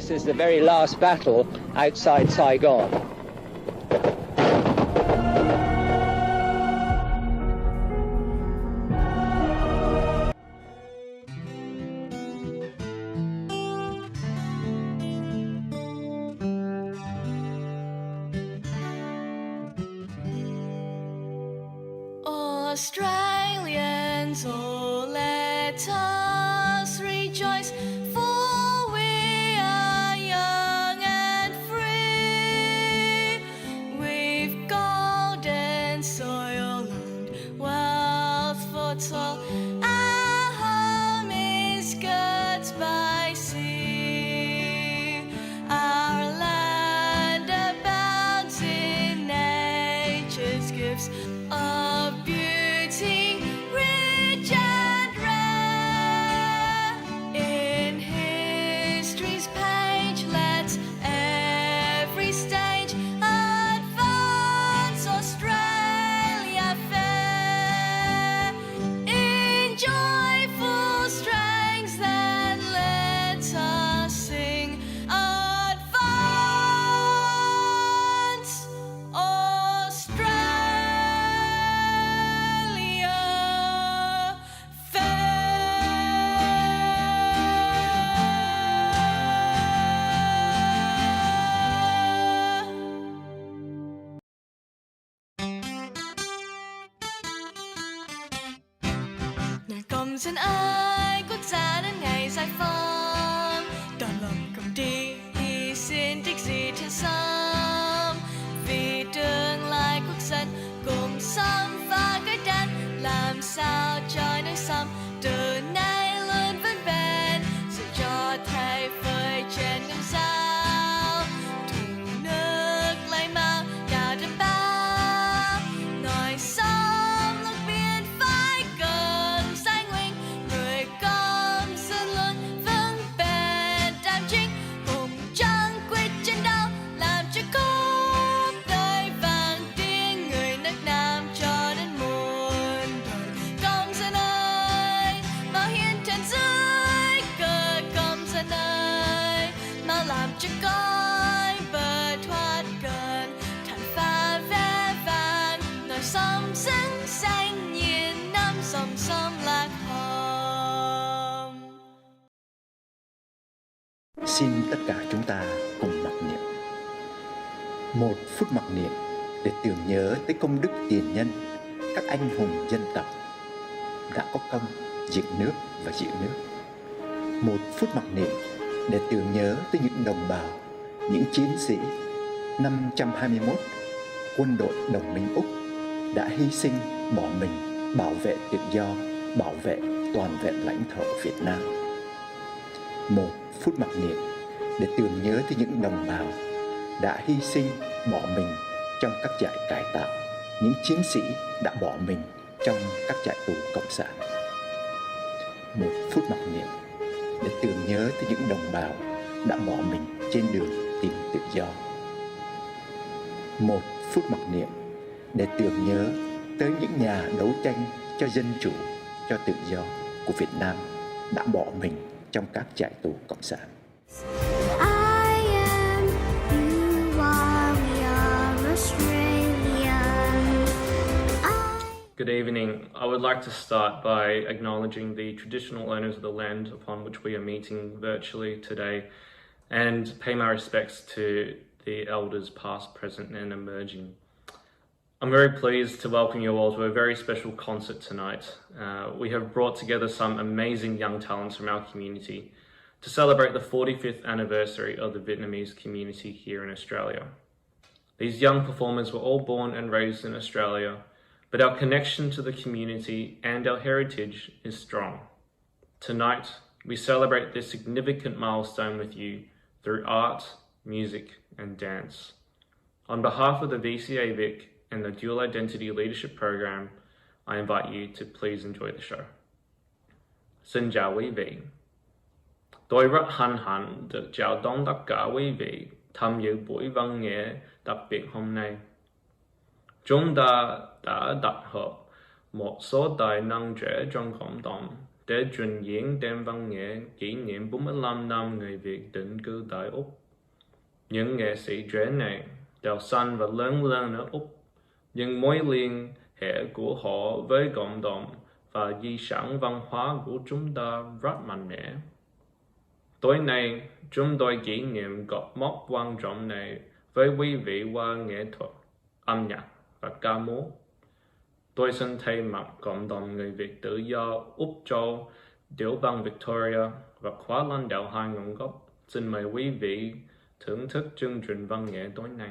this is the very last battle outside Saigon. Australians, oh, let us rejoice, for we are young and free. We've golden soil and wealth for all. Our home is good by sea. Our land abounds in nature's gifts of beauty, rich and rare. In history's page, let every stage advance Australia fair. In joyful strength, then let us sing, advance Australia fair. Nàng công dân ơi, quốc gia đến ngày giải phóng, đòn lòng cầm đi hy sinh thích gì trên sông, vì tương lai quốc dân cùng sống và cái đàn, làm sao cho nước sông từ nay luôn vững bền, sự cho thay phơi trên ngân sao, thùng nước lấy mau đào đất bao, ngòi sông nước biển phải cần danh huynh, người công dân luôn vững bền đảm chính, cùng trăng quyết chiến đấu làm cho cuộc đời vang tiếng người nước Nam cho đến muôn đời. Công dân ơi, mau hiến thân dưới cờ, công dân ơi, mau làm cho cõi bờ thoát gần, thản pha vẻ vang, nòi sông xứng xanh nhìn năm dòng sông lạc hồng. Xin tất cả chúng ta cùng mặc niệm. 1 phút mặc niệm để tưởng nhớ tới công đức tiền nhân, các anh hùng dân tộc đã có công dựng nước và giữ nước. 1 phút mặc niệm để tưởng nhớ tới những đồng bào, những chiến sĩ 521 quân đội đồng minh Úc đã hy sinh bỏ mình bảo vệ tự do, bảo vệ toàn vẹn lãnh thổ Việt Nam. 1 phút mặc niệm để tưởng nhớ tới những đồng bào đã hy sinh bỏ mình trong các trại cải tạo, những chiến sĩ đã bỏ mình trong các trại tù cộng sản. 1 phút mặc niệm để tưởng nhớ tới những đồng bào đã bỏ mình trên đường tìm tự do. 1 phút mặc niệm để tưởng nhớ tới những nhà đấu tranh cho dân chủ, cho tự do của Việt Nam đã bỏ mình trong các trại tù cộng sản. I am, you are, we are Australian. Good evening. I would like to start by acknowledging the traditional owners of the land upon which we are meeting virtually today and pay my respects to the elders past, present and emerging. I'm very pleased to welcome you all to a very special concert tonight. We have brought together some amazing young talents from our community to celebrate the 45th anniversary of the Vietnamese community here in Australia. These young performers were all born and raised in Australia, but our connection to the community and our heritage is strong. Tonight, we celebrate this significant milestone with you through art, music, and dance. On behalf of the VCA Vic and the Dual Identity Leadership Program, I invite you to please enjoy the show. Xin chào quý vị. Tôi rất hân hạnh được chào đón tất cả quý vị tham dự buổi văn nghệ đặc biệt hôm nay. Chúng ta đã tập hợp một số tài năng trẻ trong cộng đồng để trình diễn đêm văn nghệ kỷ niệm 45 năm người Việt định cư tại Úc. Những nghệ sĩ trẻ này đều sinh và lớn lên ở Úc, nhưng mối liên hệ của họ với cộng đồng và di sản văn hóa của chúng ta rất mạnh mẽ. Tối nay, chúng tôi kỷ niệm cột mốc quan trọng này với quý vị qua nghệ thuật, âm nhạc và ca múa. Tôi xin thay mặt cộng đồng người Việt tự do Úc Châu, tiểu bang Victoria và khóa lãnh đạo hai nguồn gốc, xin mời quý vị thưởng thức chương trình văn nghệ tối nay.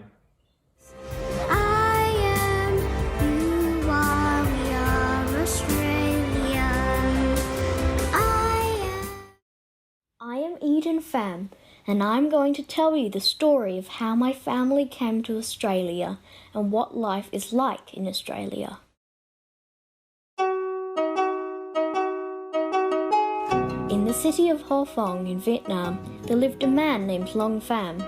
I am, you are, we are Australian. I am Eden Pham, and I'm going to tell you the story of how my family came to Australia and what life is like in Australia. In the city of Ho Phong in Vietnam, there lived a man named Long Pham.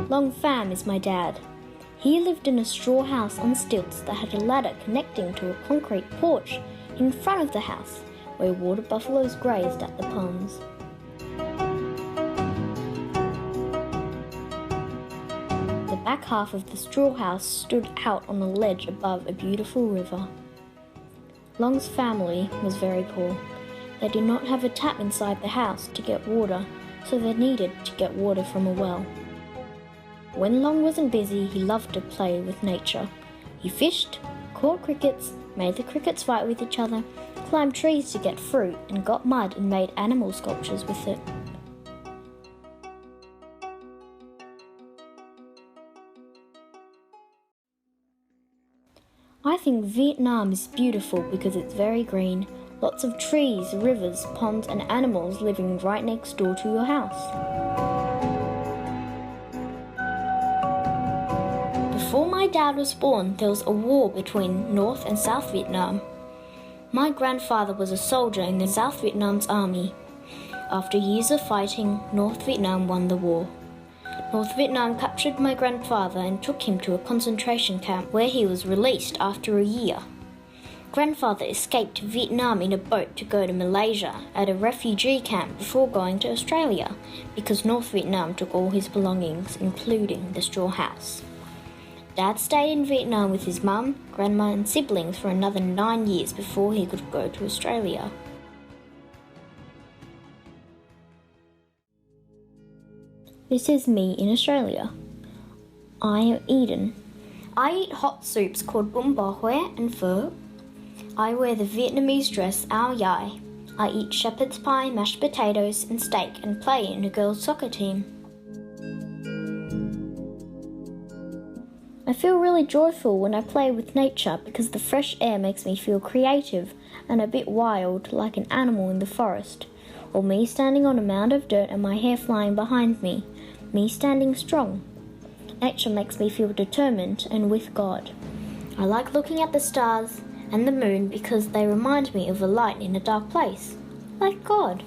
Long Pham is my dad. He lived in a straw house on stilts that had a ladder connecting to a concrete porch in front of the house, where water buffaloes grazed at the ponds. The back half of the straw house stood out on a ledge above a beautiful river. Long's family was very poor. They did not have a tap inside the house to get water, so they needed to get water from a well. When Long wasn't busy, he loved to play with nature. He fished, caught crickets, made the crickets fight with each other, climbed trees to get fruit, and got mud and made animal sculptures with it. I think Vietnam is beautiful because it's very green. Lots of trees, rivers, ponds, and animals living right next door to your house. Before my dad was born, there was a war between North and South Vietnam. My grandfather was a soldier in the South Vietnam's army. After years of fighting, North Vietnam won the war. North Vietnam captured my grandfather and took him to a concentration camp where he was released after a year. Grandfather escaped to Vietnam in a boat to go to Malaysia at a refugee camp before going to Australia because North Vietnam took all his belongings, including the straw house. Dad stayed in Vietnam with his mum, grandma and siblings for another 9 years before he could go to Australia. This is me in Australia. I am Eden. I eat hot soups called bún bò Huế and pho. I wear the Vietnamese dress áo dài. I eat shepherd's pie, mashed potatoes and steak and play in a girls' soccer team. I feel really joyful when I play with nature because the fresh air makes me feel creative and a bit wild, like an animal in the forest, or me standing on a mound of dirt and my hair flying behind me, me standing strong. Nature makes me feel determined and with God. I like looking at the stars and the moon because they remind me of a light in a dark place, like God.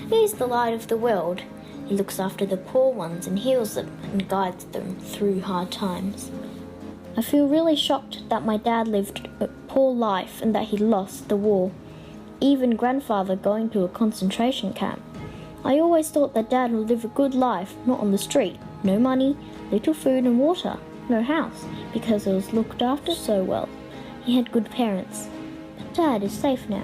He is the light of the world. He looks after the poor ones and heals them and guides them through hard times. I feel really shocked that my dad lived a poor life and that he lost the war, even grandfather going to a concentration camp. I always thought that Dad would live a good life, not on the street, no money, little food and water, no house, because he was looked after so well. He had good parents. But Dad is safe now.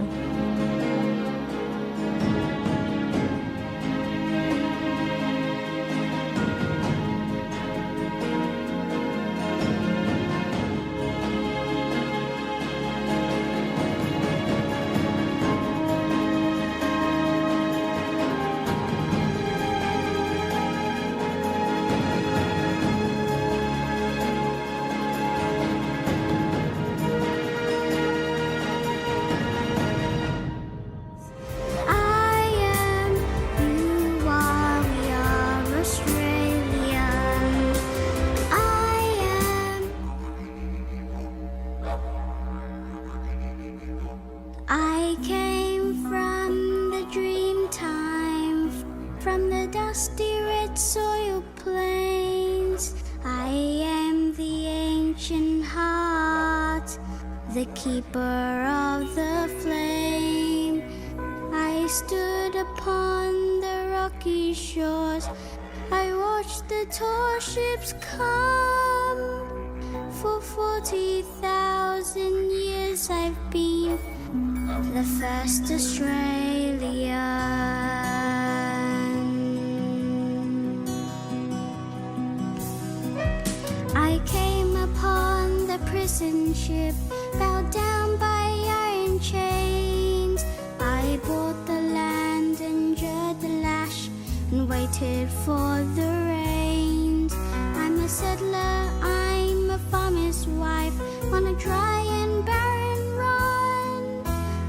the keeper of the flame. I stood upon the rocky shores. I watched the tall ships come. For 40,000 years I've been the first Australian. I came upon the prison ship, bowed down by iron chains. I bought the land, endured the lash, and waited for the rains. I'm a settler, I'm a farmer's wife, on a dry and barren run.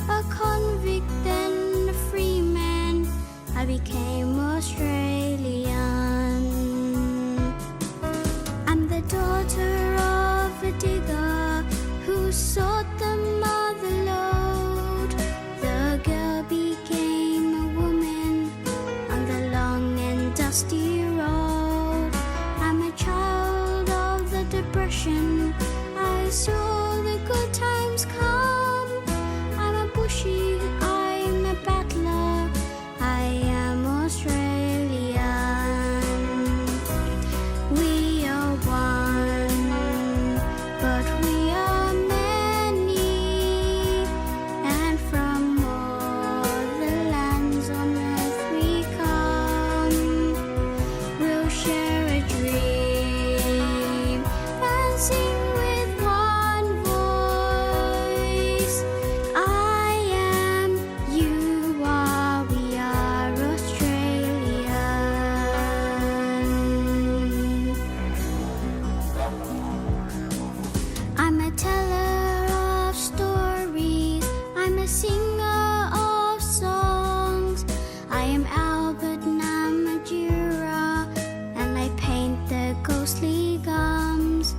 A convict and a free man, I became Australian. I'm the daughter of a digger who sought the mother lode. The girl became a woman on the long and dusty road. I'm a child of the Depression, I saw the good times come. I'm a bushy, I'm a battler, I am Australian. We are one, but we are many, and from all the lands on earth we come. We'll share a dream and sing with one voice. I am, you are, we are Australian. I'm a teller of stories, I'm a singer of songs. I am Albert Namatjira, and I paint the ghostly gums.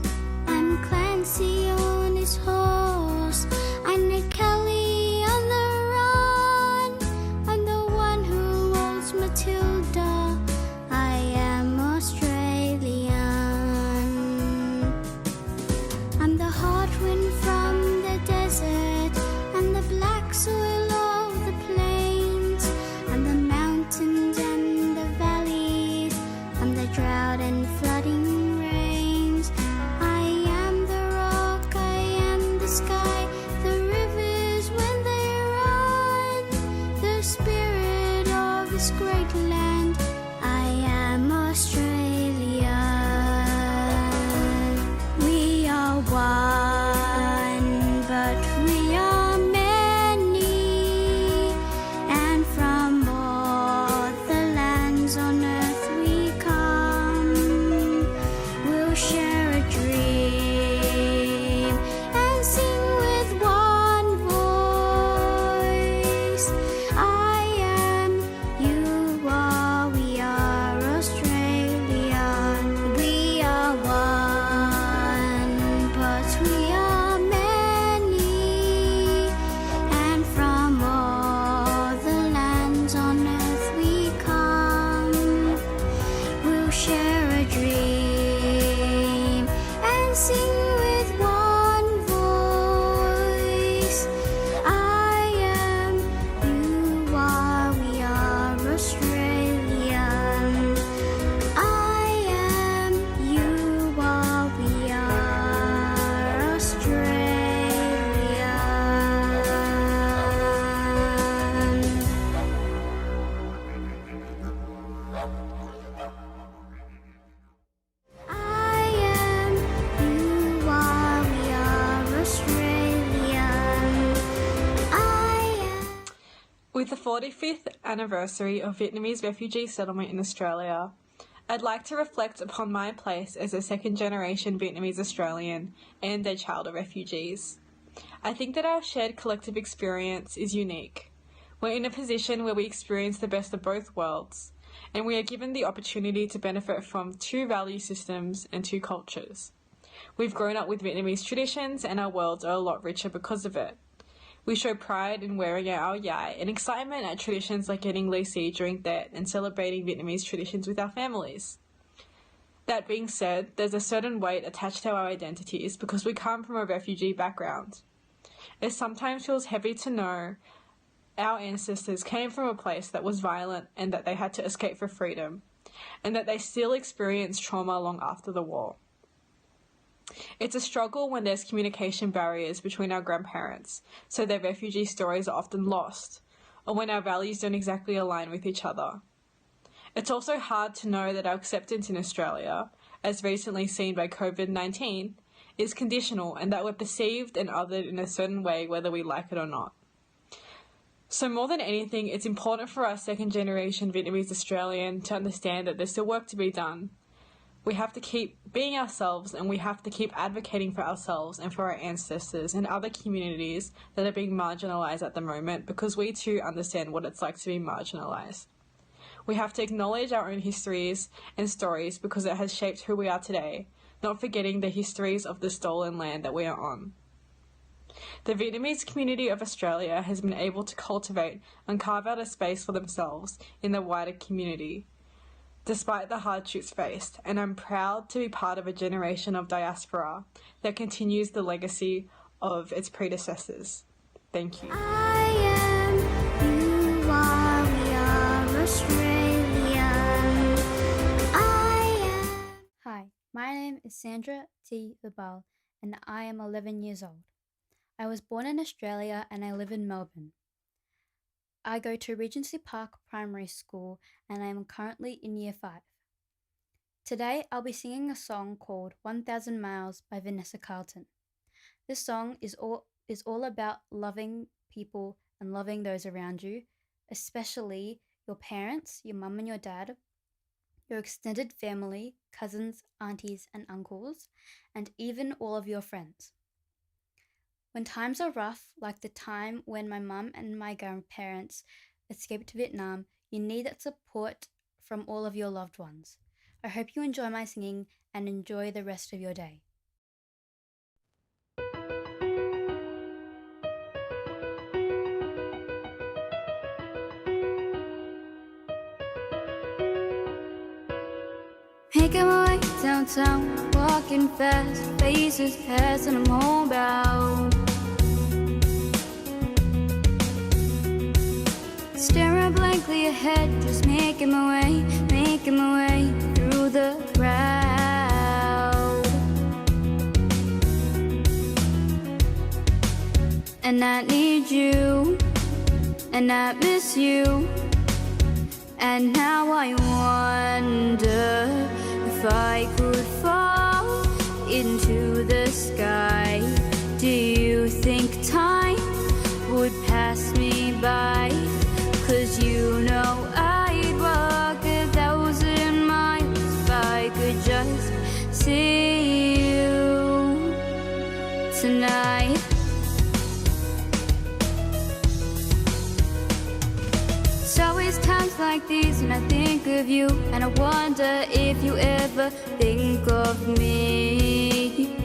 I'm Clancy on his horse, I'm Nick Kelly on the run. I'm the one who holds Matilda, I am Australian. I'm the hot wind from the desert, and the black soil of the plains, and the mountains and the valleys, and the drought and flooding rains. I am the rock, I am the sky, the rivers when they run, the spirit of this great land, I am Australian. We are one, but we are many, and from all the lands on earth we come. We'll share a dream and sing with one voice. I am, you are, we are Australian. We are one, but we are many, and from all the lands on earth we come. We'll share a dream and sing with one voice. I am, you are, we are Australian. I am, you are, we are Australian. I am, you are, we are Australian. I am. With the 45th anniversary of Vietnamese refugee settlement in Australia, I'd like to reflect upon my place as a second-generation Vietnamese Australian and a child of refugees. I think that our shared collective experience is unique. We're in a position where we experience the best of both worlds, and we are given the opportunity to benefit from two value systems and two cultures. We've grown up with Vietnamese traditions, and our worlds are a lot richer because of it. We show pride in wearing our yai and excitement at traditions like getting lì xì during Tết and celebrating Vietnamese traditions with our families. That being said, there's a certain weight attached to our identities because we come from a refugee background. It sometimes feels heavy to know our ancestors came from a place that was violent and that they had to escape for freedom, and that they still experience trauma long after the war. It's a struggle when there's communication barriers between our grandparents, so their refugee stories are often lost, or when our values don't exactly align with each other. It's also hard to know that our acceptance in Australia, as recently seen by COVID-19, is conditional and that we're perceived and othered in a certain way whether we like it or not. So more than anything, it's important for us second generation Vietnamese Australian to understand that there's still work to be done. We have to keep being ourselves, and we have to keep advocating for ourselves and for our ancestors and other communities that are being marginalised at the moment, because we too understand what it's like to be marginalised. We have to acknowledge our own histories and stories because it has shaped who we are today, not forgetting the histories of the stolen land that we are on. The Vietnamese community of Australia has been able to cultivate and carve out a space for themselves in the wider community, despite the hardships faced, and I'm proud to be part of a generation of diaspora that continues the legacy of its predecessors. Thank you. I am, you are, we are Australian. I am. Hi, my name is Sandra T. Labal, and I am 11 years old. I was born in Australia and I live in Melbourne. I go to Regency Park Primary School and I am currently in Year 5. Today I'll be singing a song called 1000 Miles by Vanessa Carlton. This song is all about loving people and loving those around you, especially your parents, your mum and your dad, your extended family, cousins, aunties and uncles, and even all of your friends. When times are rough, like the time when my mum and my grandparents escaped to Vietnam, you need that support from all of your loved ones. I hope you enjoy my singing and enjoy the rest of your day. Making my way downtown, walking fast, faces past and I'm homebound. Staring blankly ahead, just making my way through the crowd. And I need you, and I miss you, and now I wonder if I could fall into the sky. Do you think time would pass me by? 'Cause you know I'd walk 1,000 miles if I could just see you tonight. It's always times like these when I think of you, and I wonder if you ever think of me.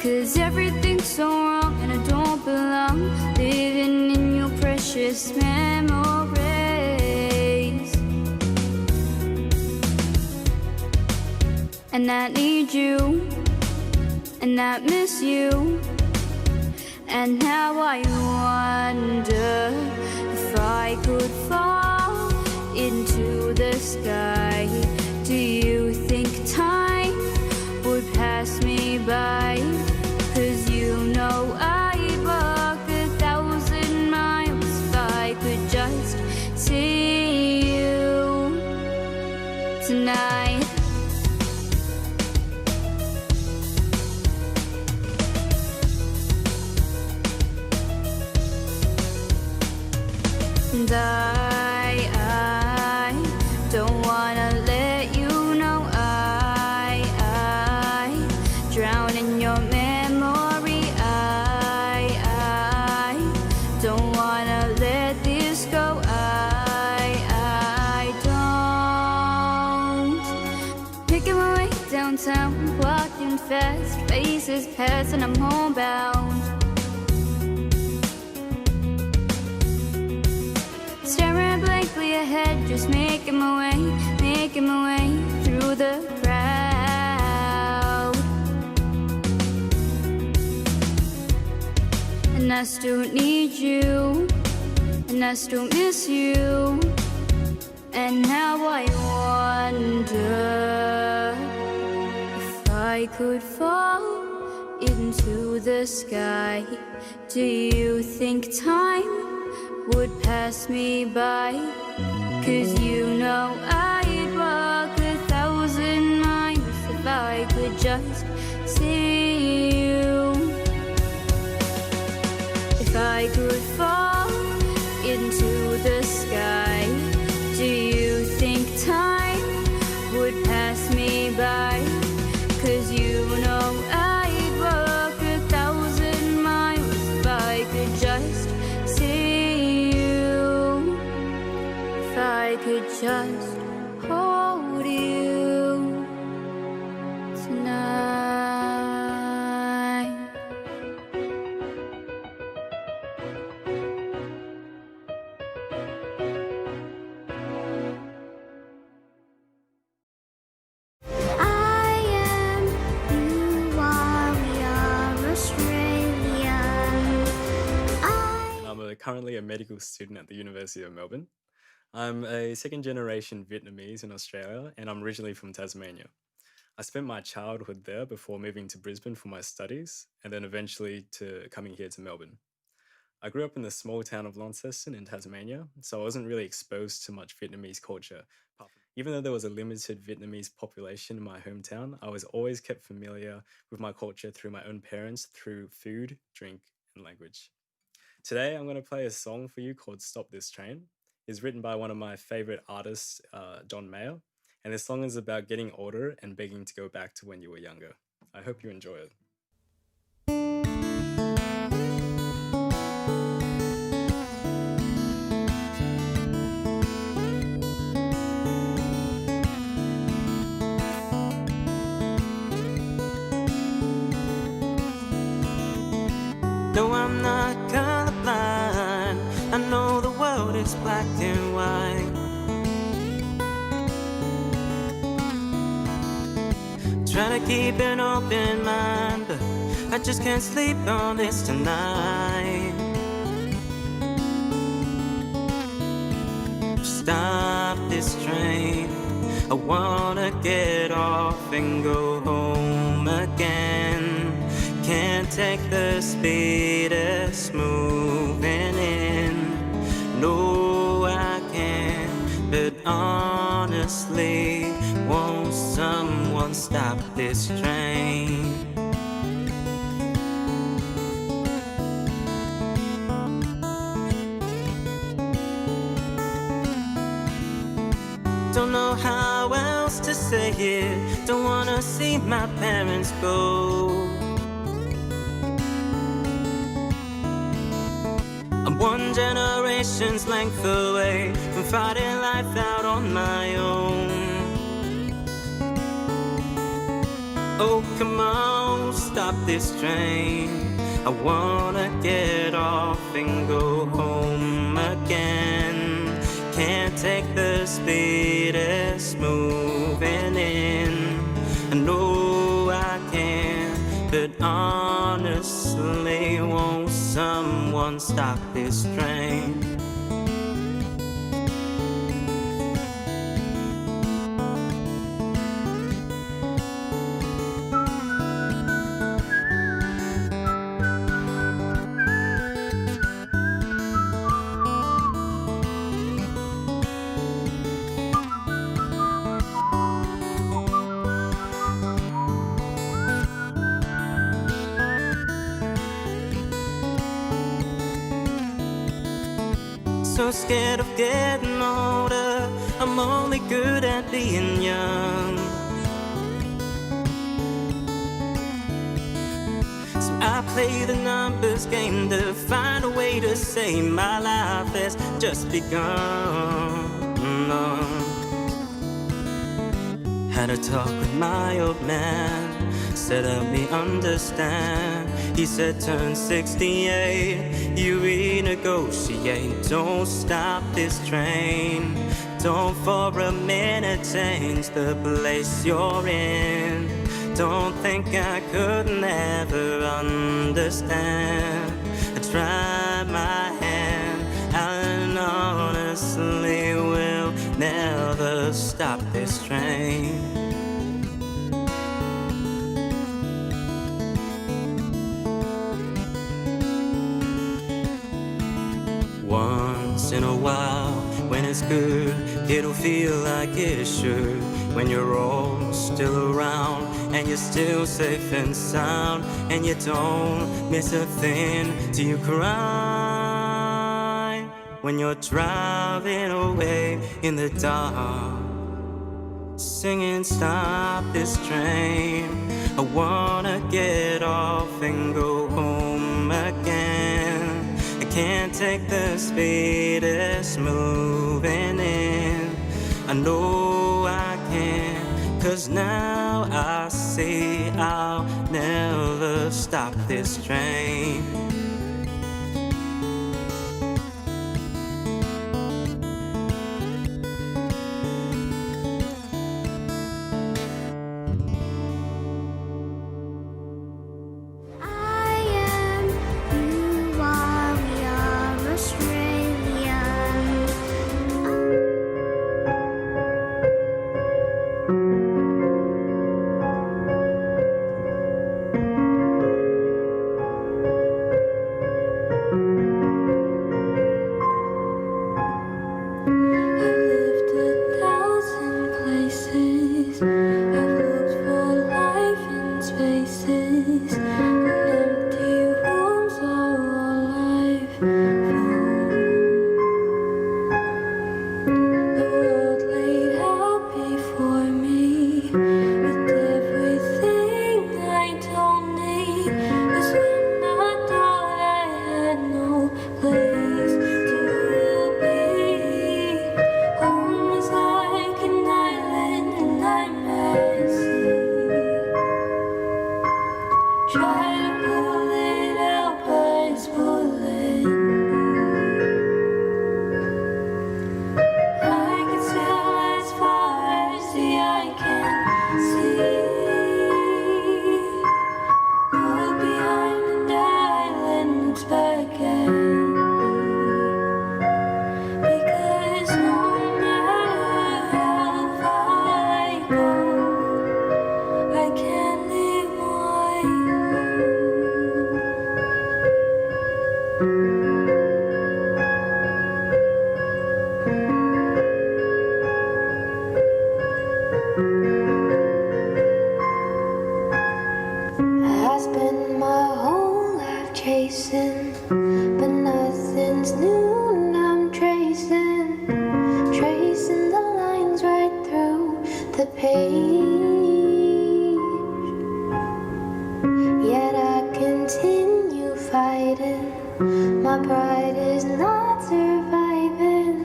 'Cause everything's so wrong and I don't belong, living in your precious memories. And I need you, and I miss you, and now I wonder if I could fall into the sky. Do you think time would pass me by? 'Cause you know I'd walk 1,000 miles if I could just see you tonight. And I don't wanna let you know I drown in your memory. I don't wanna let this go. I don't. Making my way downtown, walking fast, faces pass and I'm homebound. Staring blankly ahead, just making my way through the crowd. I still need you, and I still miss you. And now I wonder if I could fall into the sky. Do you think time would pass me by? 'Cause you know I'd walk 1,000 miles if I could just see you. If I could fall into the sky, do you think time would pass me by? 'Cause you know I'd walk 1,000 miles if I could just see you. If I could just hold you tonight. I am, you are, we are Australian. I'm currently a medical student at the University of Melbourne. I'm a second generation Vietnamese in Australia, and I'm originally from Tasmania. I spent my childhood there before moving to Brisbane for my studies, and then eventually to coming here to Melbourne. I grew up in the small town of Launceston in Tasmania, so I wasn't really exposed to much Vietnamese culture. Even though there was a limited Vietnamese population in my hometown, I was always kept familiar with my culture through my own parents, through food, drink, and language. Today, I'm going to play a song for you called Stop This Train. It's written by one of my favorite artists, John Mayer, and this song is about getting older and begging to go back to when you were younger. I hope you enjoy it. No, I'm not colorblind. I know the world is black and white. Trying to keep an open mind, but I just can't sleep on this tonight. Stop this train. I wanna get off and go home again. Can't take the speed it's moving in. No, I can't, but honestly, won't someone stop this train? Don't know how else to say it. Don't wanna see my parents go. I'm one generation's length away from fighting life out on my own. Oh, come on, stop this train. I wanna get off and go home again. Can't take the speed it's moving in. I know I can, but honestly, won't someone stop this train? So scared of getting older. I'm only good at being young. So I play the numbers game to find a way to say my life has just begun. Had a talk with my old man, said help me understand. He said turn 68, you renegotiate. Don't stop this train. Don't for a minute change the place you're in. Don't think I could never understand. I try my hand, and honestly will never stop this train. Once in a while, when it's good, it'll feel like it should. When you're all still around, and you're still safe and sound, and you don't miss a thing till you cry. When you're driving away in the dark, singing stop this train, I wanna get off and go home again. I can't take the speed it's moving in. I know I can, 'cause now I see I'll never stop this train. I am, you are, we are Australian. I've lived 1,000 places. I've looked for life in spaces. Empty rooms are all I've found. The world laid out before me with everything I don't need. 'Cause when I thought I had no place to be, home is like an island and I'm messy. Try to pull it out, but it's pulling me. I can sail as far as the eye can see. Look behind and the island looks back at me. Because no matter how far I go, I can't leave my I spent my whole life chasing, but nothing's new and I'm tracing the lines right through the page. Yet I continue fighting, my pride is not surviving.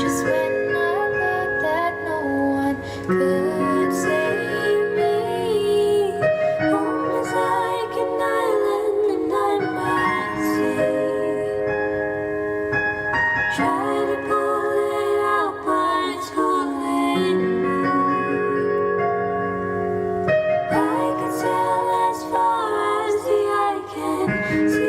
Just when I thought that no one could save me, home is like an island and I'm at sea. Try to pull it out, but it's pulling me. I could sail as far as the eye can see.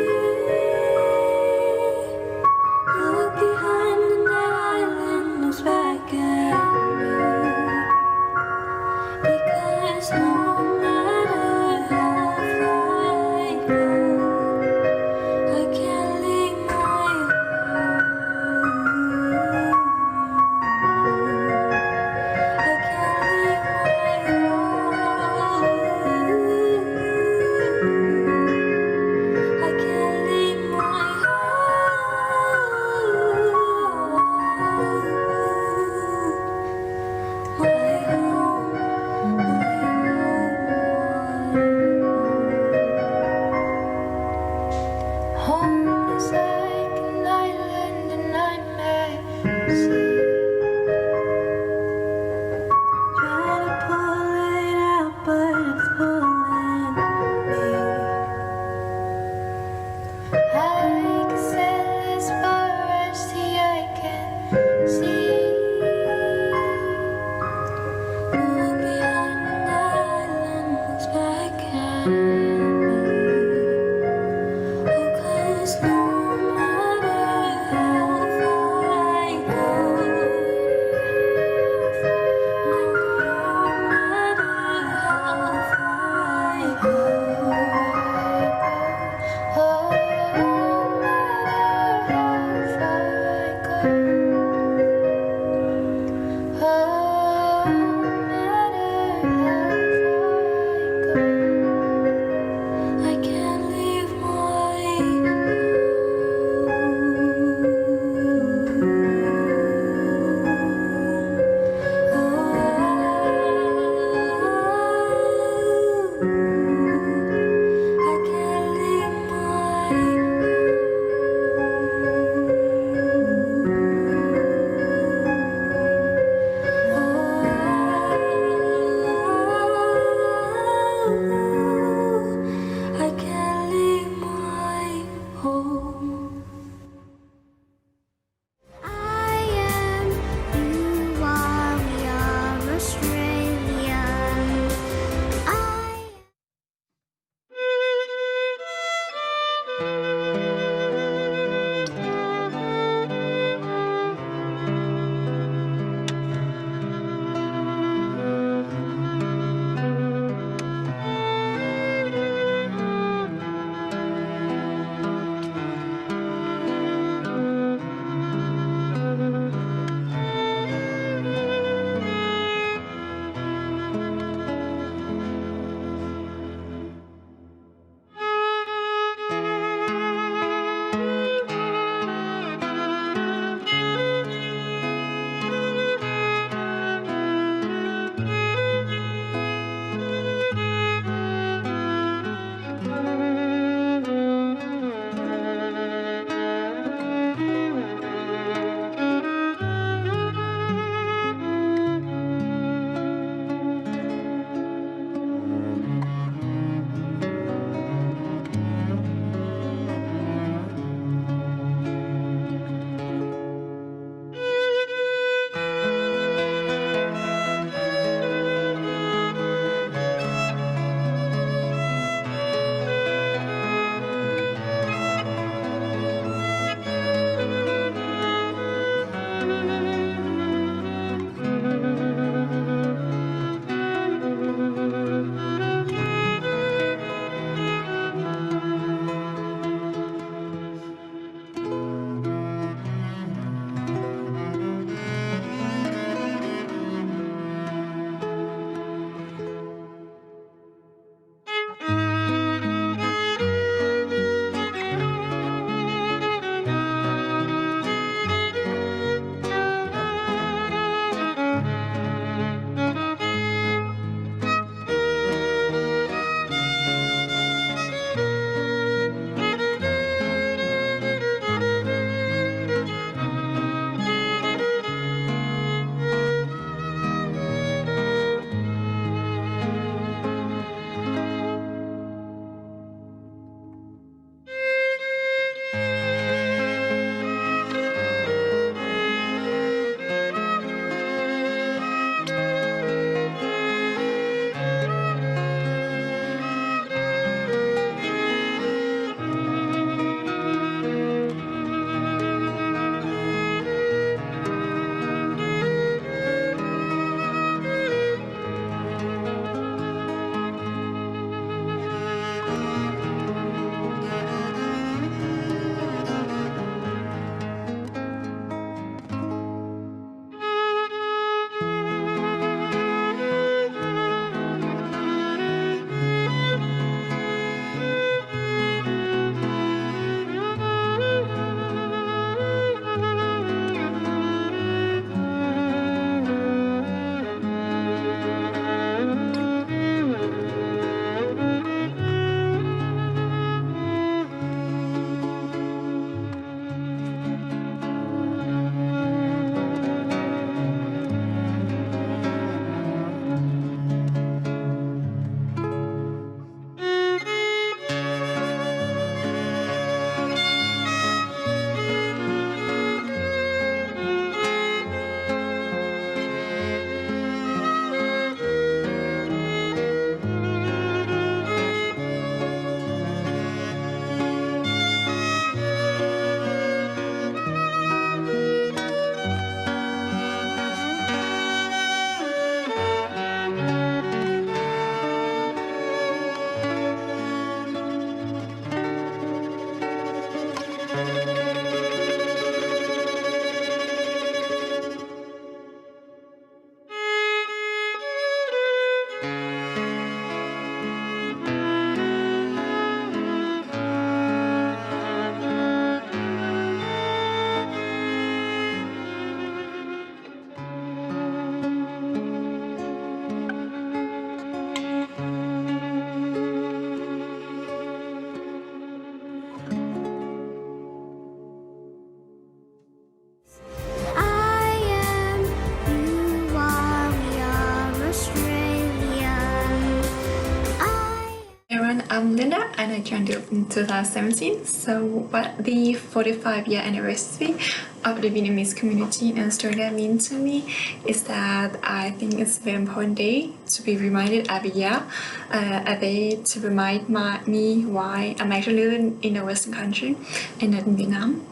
I'm Linda and I joined it in 2017. So what the 45-year anniversary of the Vietnamese community in Australia means to me is that I think it's a very important day to be reminded every year, a day to remind me why I'm actually living in a Western country and not in Vietnam,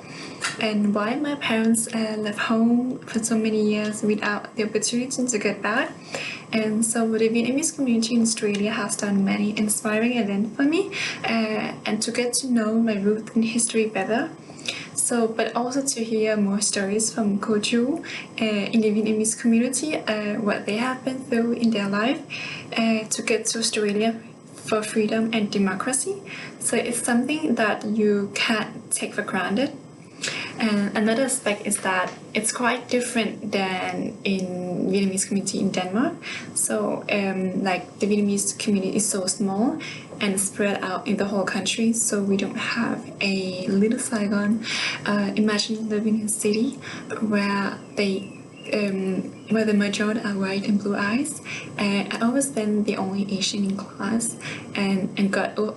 and why my parents left home for so many years without the opportunity to get back. And so the Vietnamese community in Australia has done many inspiring events for me and to get to know my roots in history better. So, but also to hear more stories from cô chú in the Vietnamese community, what they have been through in their life to get to Australia for freedom and democracy. So it's something that you can't take for granted. And another aspect is that it's quite different than in Vietnamese community in Denmark. So like the Vietnamese community is so small and spread out in the whole country. So we don't have a little Saigon. Imagine living in a city where the majority are white and blue eyes. I always been the only Asian in class and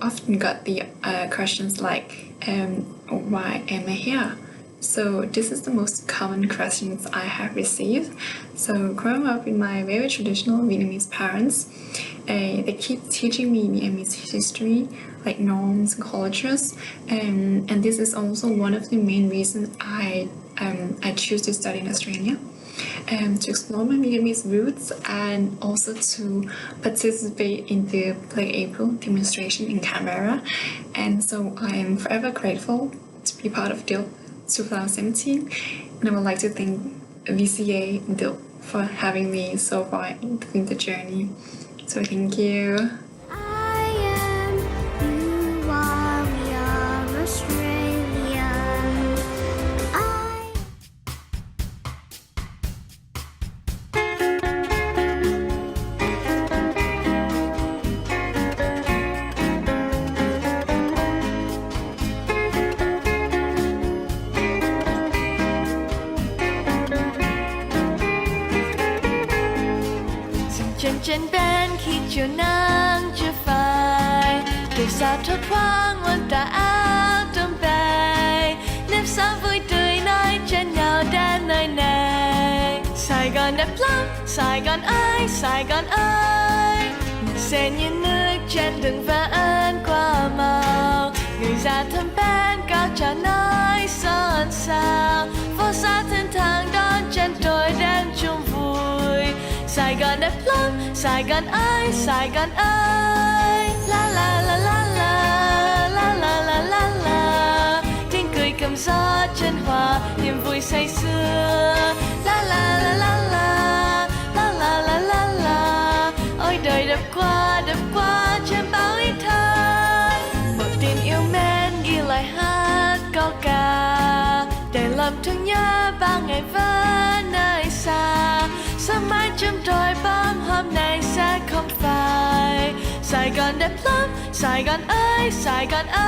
often got the questions like, why am I here? So this is the most common questions I have received. So growing up with my very traditional Vietnamese parents, they keep teaching me Vietnamese history, like norms and cultures, and this is also one of the main reasons I choose to study in Australia. To explore my Vietnamese roots and also to participate in the Black April demonstration in Canberra. And so I am forever grateful to be part of DIL 2017, and I would like to thank VCA and DIL for having me so far in the journey. So thank you. I am, you are, we are Australian. Chân trên bên khi chiều nắng chưa phai, đời sao thốt thoáng muôn tà áo tôm bay, nếp sống vui tươi nói trên nhau đến nơi này. Sài Gòn đẹp lắm, Sài Gòn ơi, Sài Gòn ơi, nhìn sen như nước trên đường vẫn qua màu, người già thơm bên cao trào nói xôn xao, phố xa thân thang đón chân tôi đến chung vui. Sài Gòn đẹp lắm, Sài Gòn ơi, Sài Gòn ơi. La la la la la, la la la la la. Tiếng cười cầm gió chân hòa, niềm vui say sưa. La la la la la, la la la la la. Ôi đời đẹp qua trên bao ý thơ. Một tình yêu mến ghi lại hát câu ca, để làm thương nhớ bao ngày vẫn nơi xa. Sớm mai chấm trôi bóng hôm nay sẽ không phải. Sài Gòn đẹp lắm, Sài Gòn ơi, Sài Gòn ơi.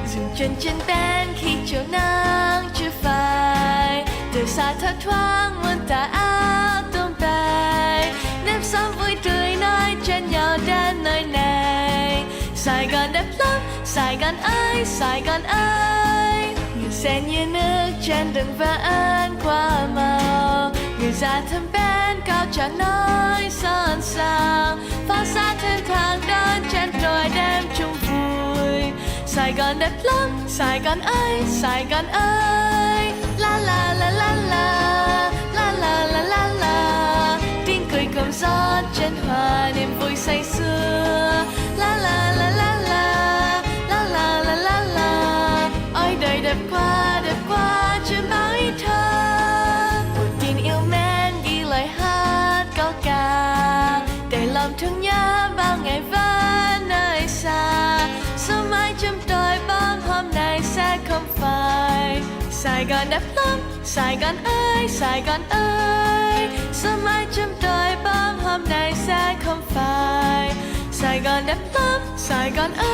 Dừng chân trên bên khi chiều nắng chưa phai, đời xa thấp thoáng muôn tà áo tung bay, nếp sống vui tươi nói trên nhau đến nơi này. Sài Gòn đẹp lắm, Sài Gòn ơi, Sài Gòn ơi, người sen như nước trên đường vẫn qua màu, người già thơm bên cao trào nói xôn xao, phố xa thân thang đón chân tôi đêm chung vui. Sài Gòn đẹp lắm, Sài Gòn ơi, Sài Gòn ơi. La la la la la, la la la la la. Tiếng cười cầm gió chân hòa, niềm vui say sưa. La la la la la, la la la la la. Ôi đời đẹp qua trên bao ý thơ. Một tình yêu mến ghi lời hát câu ca, để lòng thương nhớ bao ngày vẫn nơi xa. Sớm mai chấm trôi bóng hôm nay sẽ không phải. Sài Gòn đẹp lắm, Sài Gòn ơi, Sài Gòn ơi. Sớm mai chấm trôi bóng hôm nay sẽ không phải. Gòn đẹp lắm Sài Gòn ơi,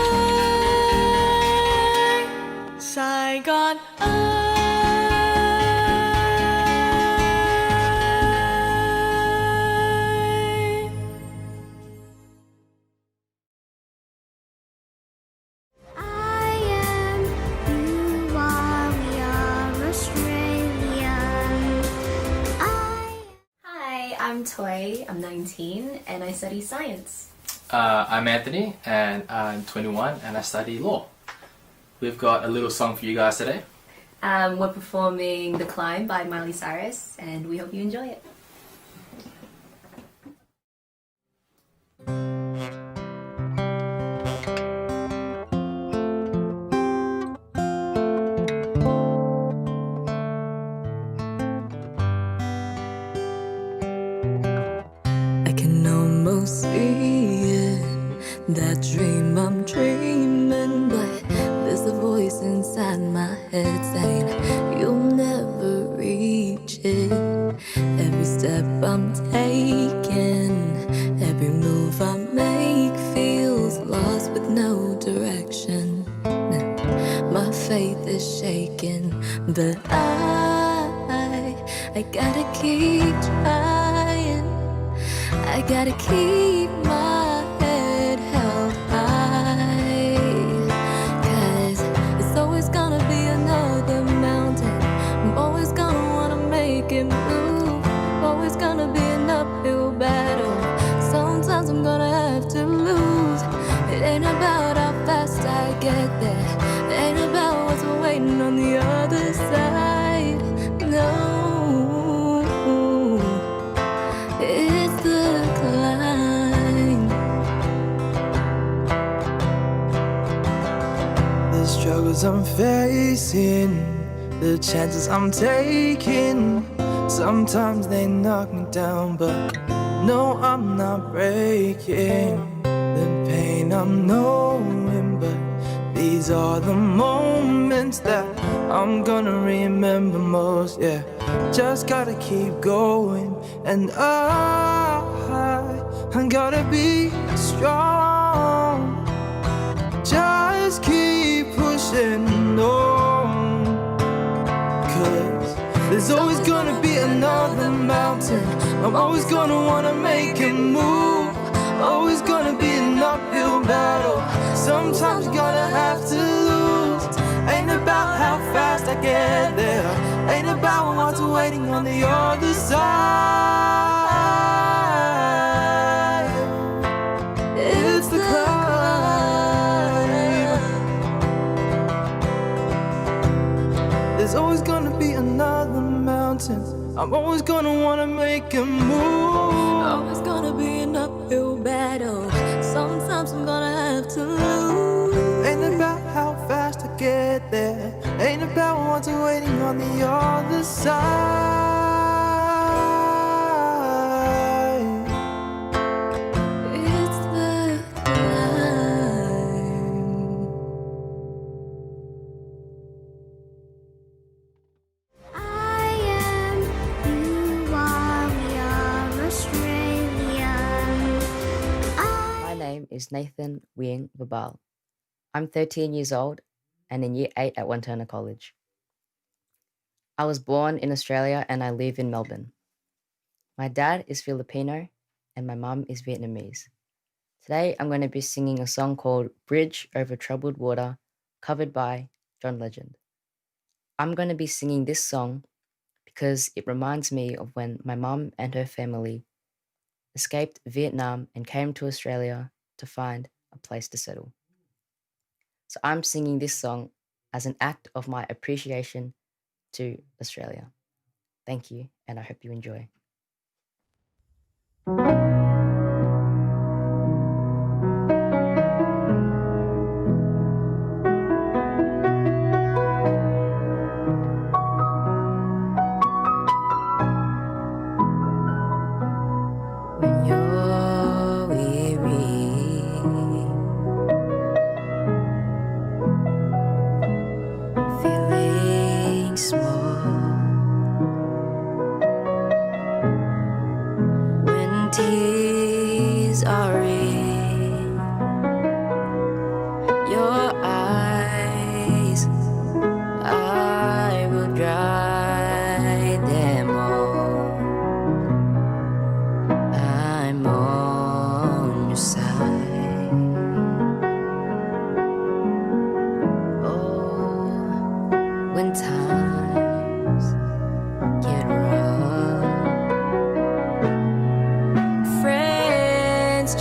Sài Gòn ơi. I am, you are, we are Australian. Hi, I'm Toy, I'm 19 and I study science. I'm Anthony and I'm 21 and I study law. We've got a little song for you guys today. We're performing The Climb by Miley Cyrus and we hope you enjoy it. I can almost see it, that dream I'm dreaming, but there's a voice inside my head saying you'll never reach it. Every step I'm taking, every move I make feels lost with no direction. My faith is shaking, but I gotta keep trying. I gotta keep my head held high, 'cause it's always gonna be another mountain. I'm always gonna wanna make it move. Always gonna be an uphill battle. Sometimes I'm gonna have to lose. It ain't about how fast I get there. It ain't about what's waiting on the other side. No, it's the climb. The struggles I'm facing, the chances I'm taking, sometimes they knock me down, but no, I'm not breaking. The pain I'm knowing, but these are the moments that I'm gonna remember most, yeah. Just gotta keep going, and I gotta be strong. Just keep pushing on, 'cause there's always gonna be another mountain. I'm always gonna wanna make it move. Always gonna be an uphill battle. Sometimes you gotta have to lose. Ain't about how fast I get there. Ain't about what's waiting on the other side. It's the climb. There's always gonna be another mountain. I'm always gonna wanna make a move. Always gonna be an uphill battle. Sometimes I'm gonna have to lose. Ain't about how fast I get there. Ain't about what's waiting on the other side. It's the climb. I am, you are, we are Australian. My name is Nathan Wien Vabal. I'm 13 years old and in year 8 at Wanturna College. I was born in Australia and I live in Melbourne. My dad is Filipino and my mum is Vietnamese. Today I'm going to be singing a song called Bridge Over Troubled Water, covered by John Legend. I'm going to be singing this song because it reminds me of when my mum and her family escaped Vietnam and came to Australia to find a place to settle. So I'm singing this song as an act of my appreciation to Australia. Thank you, and I hope you enjoy. When you're weary, feeling small, when tears are in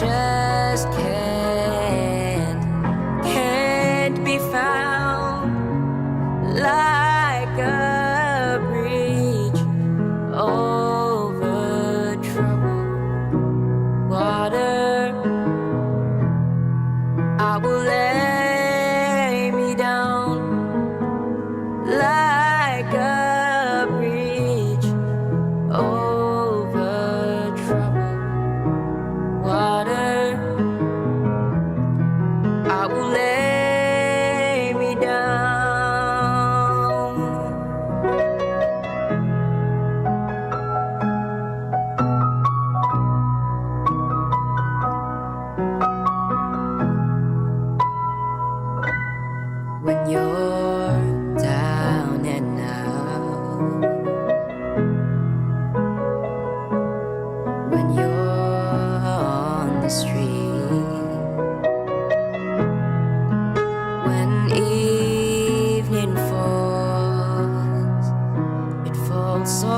just can't be found, like a bridge over troubled water. I will lay me down like a bridge over troubled water. I will lay me down. When you're down and out, when you're on the street, when evening falls, it falls so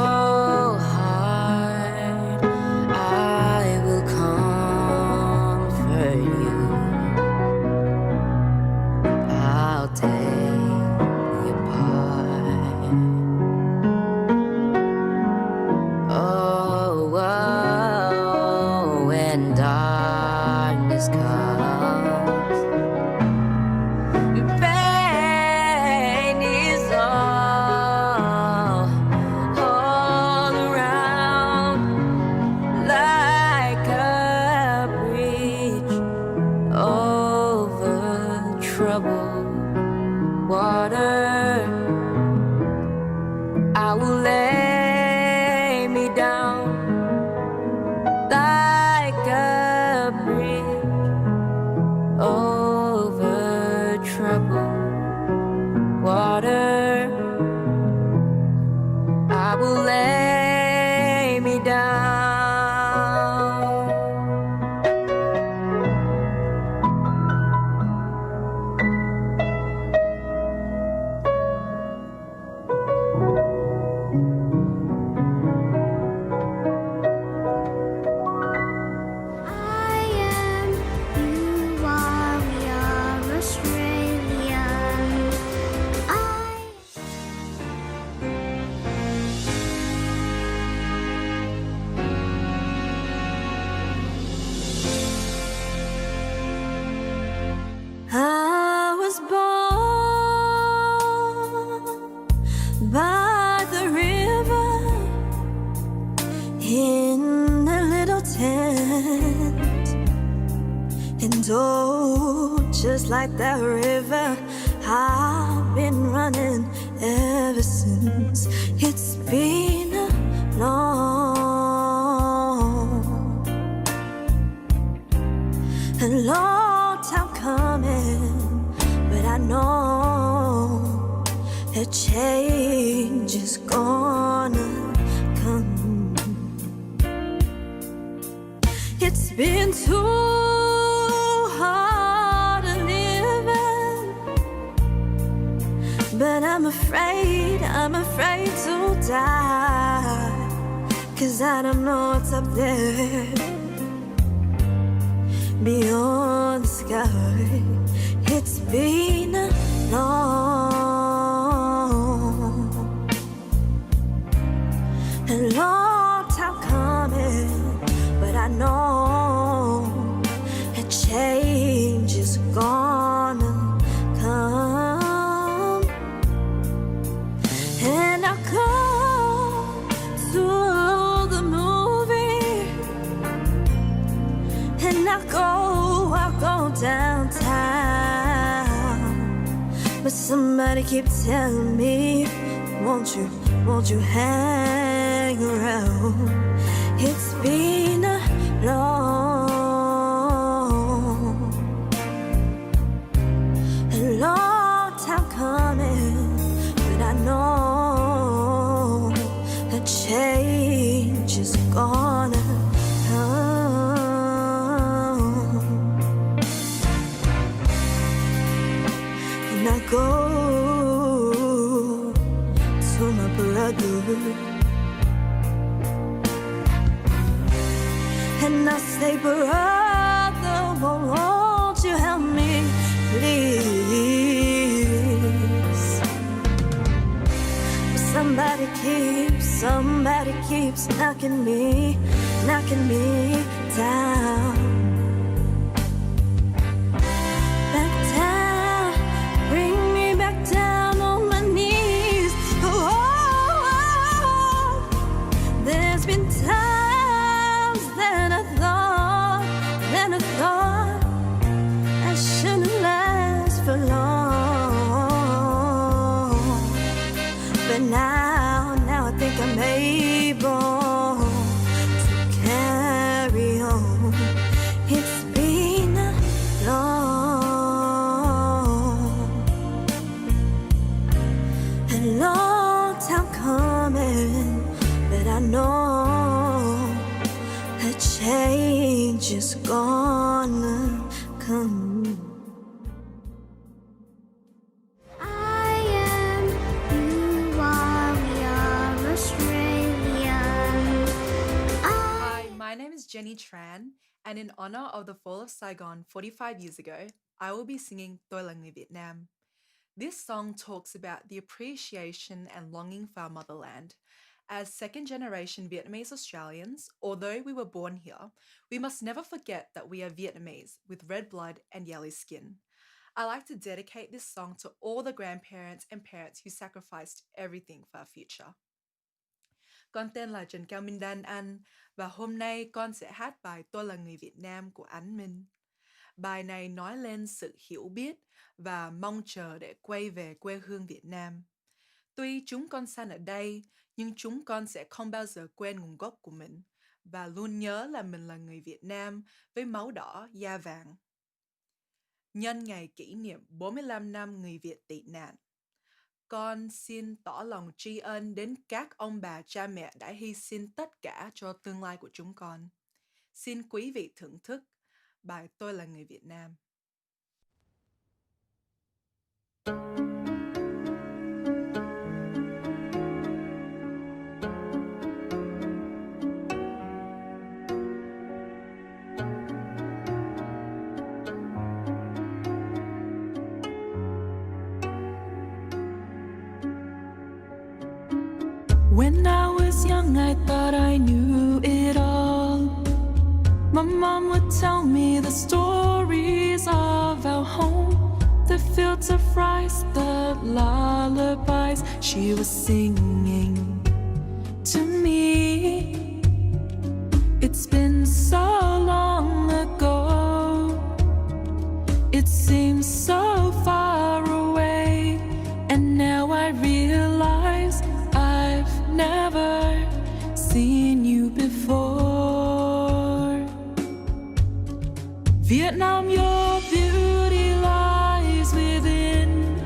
hard, I will comfort you. I'll take your part. Oh, oh, when darkness comes, pain is all around, like a bridge over troubled water. I will lay me down like a bridge over troubled water. I will lay me down. I am, you are, we are Australian. I was born by the river in a little tent, and oh, just like that river, I've been running ever since. It's been a long time coming, but I know a change is gonna come. It's been too hard living, but I'm afraid to die, 'cause I don't know what's up there beyond the sky. It's been a long time coming, but I know a change is gonna come. And I go to the movie, and I go downtown, but somebody keep telling me, won't you hang around? It's been a long time coming, but I know a change is gonna come. And I go to my brother, and I say, brother, Oh, won't you help me, please? Somebody keeps knocking me down. Back down, bring me back down on my knees. Oh, there's been times that I thought I shouldn't last for long. But now I think I'm able to carry on. It's been a long time coming, but I know a change is gonna come. My name is Jenny Tran, and in honor of the fall of Saigon 45 years ago, I will be singing Tôi là người Việt Nam. This song talks about the appreciation and longing for our motherland. As second-generation Vietnamese Australians, although we were born here, we must never forget that we are Vietnamese with red blood and yellow skin. I like to dedicate this song to all the grandparents and parents who sacrificed everything for our future. Con tên là Trần Cao Minh Đan Anh và hôm nay con sẽ hát bài Tôi là người Việt Nam của Ánh Minh. Bài này nói lên sự hiểu biết và mong chờ để quay về quê hương Việt Nam. Tuy chúng con sinh ở đây, nhưng chúng con sẽ không bao giờ quên nguồn gốc của mình và luôn nhớ là mình là người Việt Nam với máu đỏ da vàng. Nhân ngày kỷ niệm 45 năm người Việt tị nạn, con xin tỏ lòng tri ân đến các ông bà cha mẹ đã hy sinh tất cả cho tương lai của chúng con. Xin quý vị thưởng thức bài Tôi là người Việt Nam. When I was young, I thought I knew it all. My mom would tell me the stories of our home, the fields of rice, the lullabies she was singing to me. It's been so long ago, it seems so far away, and now I realize I've never seen you before. Vietnam, your beauty lies within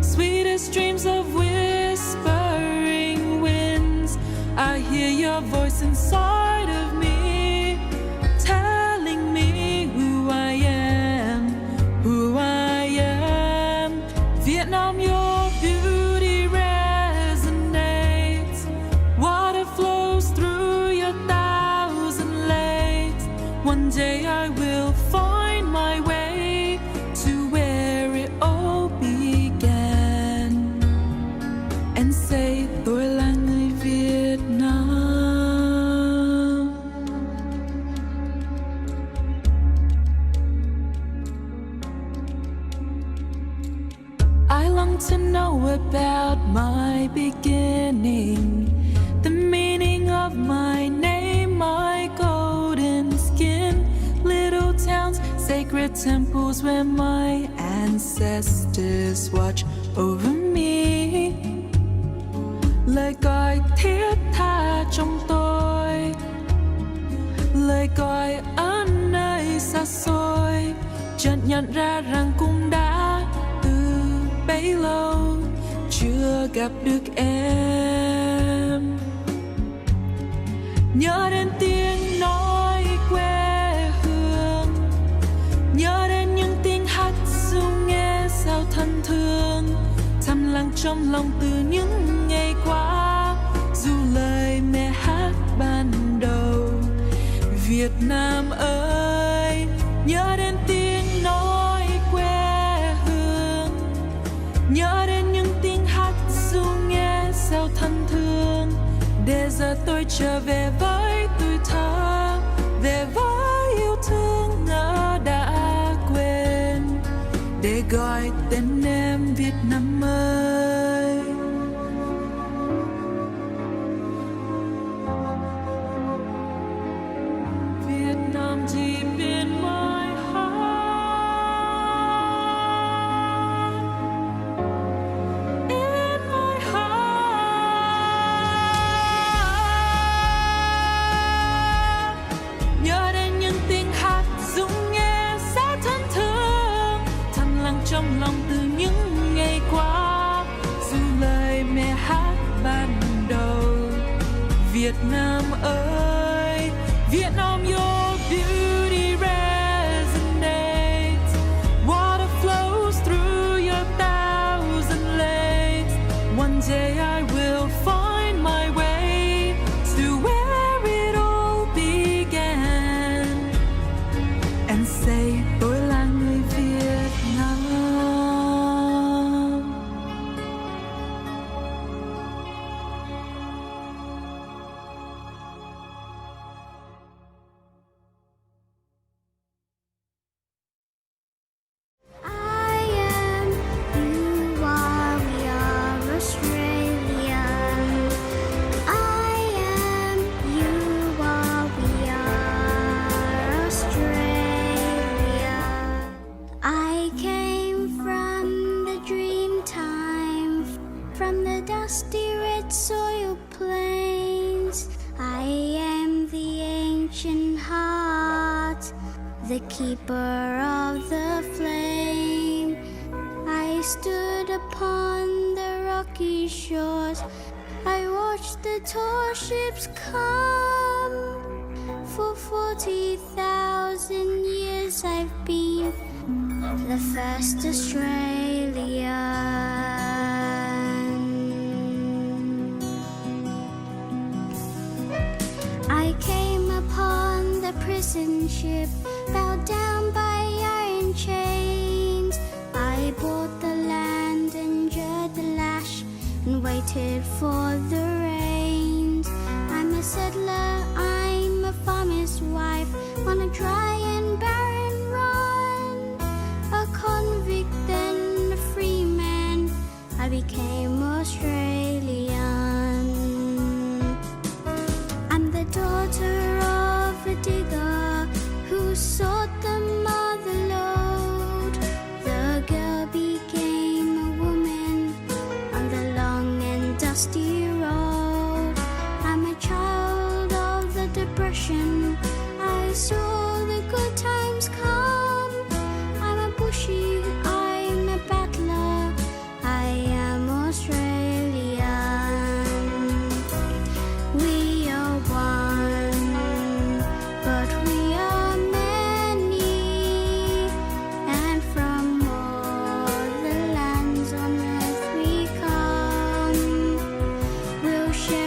sweetest dreams of whispering winds. I hear your voice inside of me, telling me who I am, who I am. Vietnam, your beauty resonates. Water flows through your thousand lakes. One day I will find my way to where it all began and say tôi là người Việt Nam. I long to know about my beginning, the meaning of my name, my golden skin, little towns, sacred temples where my ancestors watch over me. Lời gọi thiết tha trong tôi, lời gọi ở nơi xa xôi, chợt nhận ra rằng cũng đã từ bấy lâu chưa gặp được em. Nhớ đến tiếng nói quê hương, nhớ đến những tiếng hát ru nghe sao thân thương, thầm lặng trong lòng từ những ngày qua, dù lời mẹ hát ban đầu. Việt Nam ơi, nhớ đến tiếng nói quê hương, nhớ đến những tiếng hát ru nghe sao thân thương. Để giờ tôi trở về với tuổi thơ, về với yêu thương ngỡ đã quên, để gọi tên em Việt Nam ơi. Việt Nam deep in my heart, in my heart. Nhớ đến những tiếng hát ru nghe sao thân thương, thầm lặng trong lòng từ những ngày qua, dù lời mẹ hát ban đầu. Việt Nam ơi, Việt Nam, your beauty resonates. Water flows through your thousand lakes. One day I will find my way to where it all began and say tôi là người Việt Nam. I am, you are, we are Australian. I am, you are, we are Australia. I came from the dream time, from the dusty red soil plains. I am the ancient heart, the keeper of the flame. I stood upon the rocky shores, I watched the tall ships come. For 40,000 years I've been the first Australian. I came upon the prison ship, bowed down by iron chains. I bought the land, endured the lash, and waited for the rains. I'm a settler, I'm a farmer's wife, on a dry and barren run. A convict then a free man, I became Australian. I'm the daughter of a digger who sought the mother lode. The girl became a woman on the long and dusty road. I'm a child of the Depression, I saw the good times come. I'm a bushy, I'm a battler, I am Australian. We are one, but we are many, and from all the lands on earth we come. We'll share